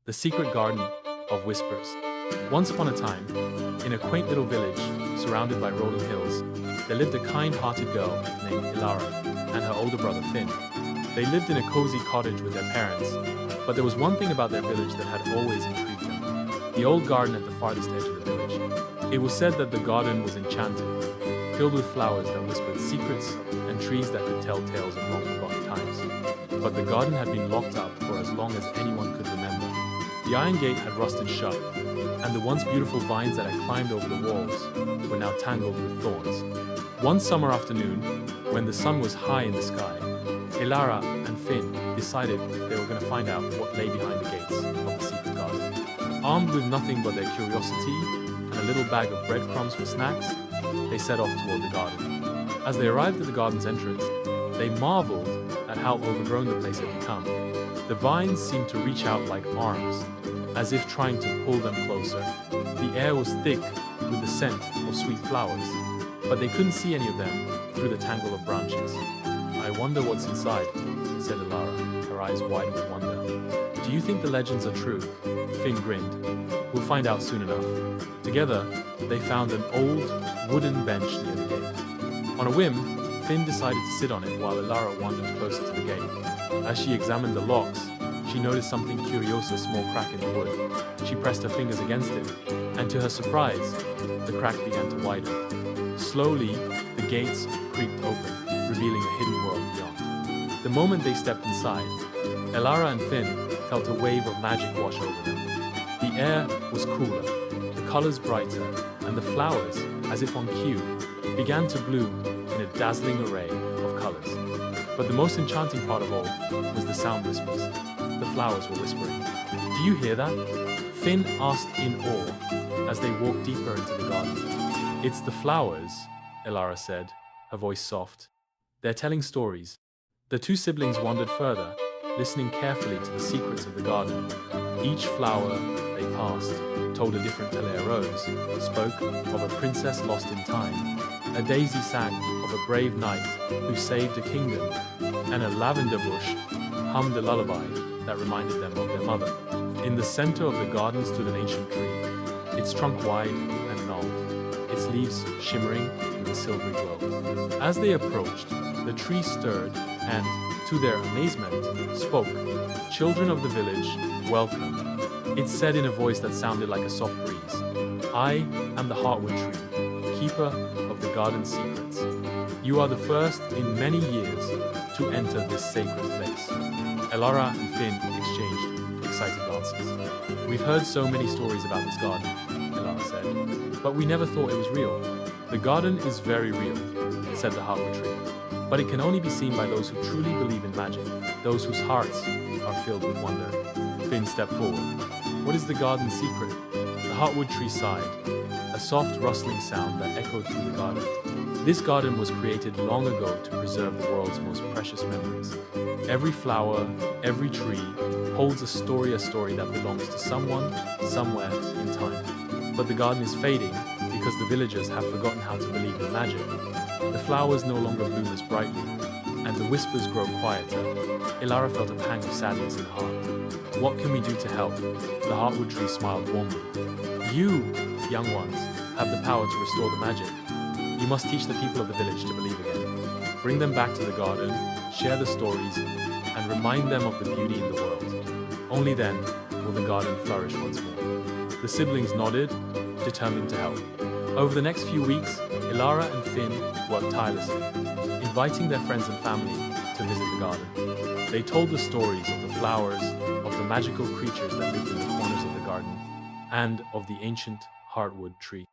The Secret Garden of Whispers. Once upon a time, in a quaint little village surrounded by rolling hills, there lived a kind-hearted girl named Ilara and her older brother Finn. They lived in a cozy cottage with their parents, but there was one thing about their village that had always intrigued them: the old garden at the farthest edge of the village. It was said that the garden was enchanted, filled with flowers that whispered secrets and trees that could tell tales of long-forgotten times. But the garden had been locked up for as long as anyone could remember. The iron gate had rusted shut, and the once beautiful vines that had climbed over the walls were now tangled with thorns. One summer afternoon, when the sun was high in the sky, Ilara and Finn decided they were going to find out what lay behind the gates of the secret garden. Armed with nothing but their curiosity and a little bag of breadcrumbs for snacks, they set off toward the garden. As they arrived at the garden's entrance, they marveled at how overgrown the place had become. The vines seemed to reach out like arms, as if trying to pull them closer. The air was thick with the scent of sweet flowers, but they couldn't see any of them through the tangle of branches. "I wonder what's inside," said Ilara, her eyes wide with wonder. "Do you think the legends are true?" Finn grinned. "We'll find out soon enough." Together, they found an old wooden bench near the gate. On a whim, Finn decided to sit on it while Ilara wandered closer to the gate. As she examined the locks, she noticed something curious, a small crack in the wood. She pressed her fingers against it, and to her surprise, the crack began to widen. Slowly, the gates creaked open, revealing a hidden world beyond. The moment they stepped inside, Ilara and Finn felt a wave of magic wash over them. The air was cooler, the colors brighter, and the flowers, as if on cue, began to bloom in a dazzling array of colors. But the most enchanting part of all was the sound whispers. The flowers were whispering. "Do you hear that?" Finn asked in awe as they walked deeper into the garden. "It's the flowers," Ilara said, her voice soft. "They're telling stories." The two siblings wandered further, listening carefully to the secrets of the garden. Each flower they passed told a different tale. A rose spoke of a princess lost in time. A daisy sang of a brave knight who saved a kingdom, and a lavender bush hummed a lullaby that reminded them of their mother. In the center of the garden stood an ancient tree, its trunk wide and gnarled, its leaves shimmering with a silvery glow. As they approached, the tree stirred and, to their amazement, spoke. "Children of the village, welcome." It said in a voice that sounded like a soft breeze. "I am the Heartwood Tree, keeper of the garden's secrets. You are the first in many years to enter this sacred place." Ilara and Finn exchanged excited glances. "We've heard so many stories about this garden," Ilara said, "but we never thought it was real." "The garden is very real," said the Heartwood Tree, "but it can only be seen by those who truly believe in magic, those whose hearts are filled with wonder." Finn stepped forward. "What is the garden's secret?" The Heartwood Tree sighed, a soft rustling sound that echoed through the garden. "This garden was created long ago to preserve the world's most precious memories. Every flower, every tree holds a story that belongs to someone, somewhere in time. But the garden is fading because the villagers have forgotten how to believe in magic. The flowers no longer bloom as brightly, and the whispers grow quieter." Ilara felt a pang of sadness in her heart. "What can we do to help?" The Heartwood Tree smiled warmly. "You, young ones, have the power to restore the magic. You must teach the people of the village to believe again. Bring them back to the garden, share the stories, and remind them of the beauty in the world. Only then will the garden flourish once more." The siblings nodded, determined to help. Over the next few weeks, Ilara and Finn worked tirelessly, inviting their friends and family to visit the garden. They told the stories of the flowers, of the magical creatures that lived in the corners of the garden, and of the ancient Heartwood Tree.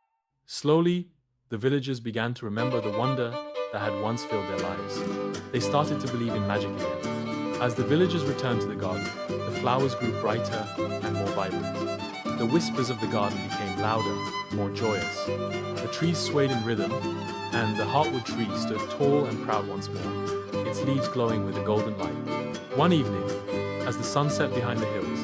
Slowly, the villagers began to remember the wonder that had once filled their lives. They started to believe in magic again. As the villagers returned to the garden, the flowers grew brighter and more vibrant. The whispers of the garden became louder, more joyous. The trees swayed in rhythm, and the Heartwood Tree stood tall and proud once more, its leaves glowing with a golden light. One evening, as the sun set behind the hills,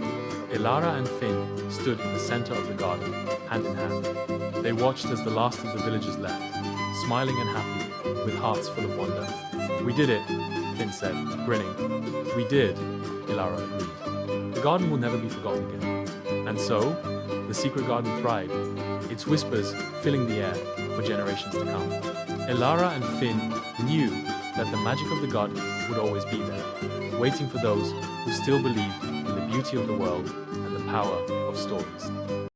Ilara and Finn stood in the center of the garden, hand in hand. They watched as the last of the villagers left, smiling and happy, with hearts full of wonder. "We did it," Finn said, grinning. "We did," Ilara agreed. "The garden will never be forgotten again." And so, the secret garden thrived, its whispers filling the air for generations to come. Elara and Finn knew that the magic of the god would always be there, waiting for those who still believed in the beauty of the world and the power of stories.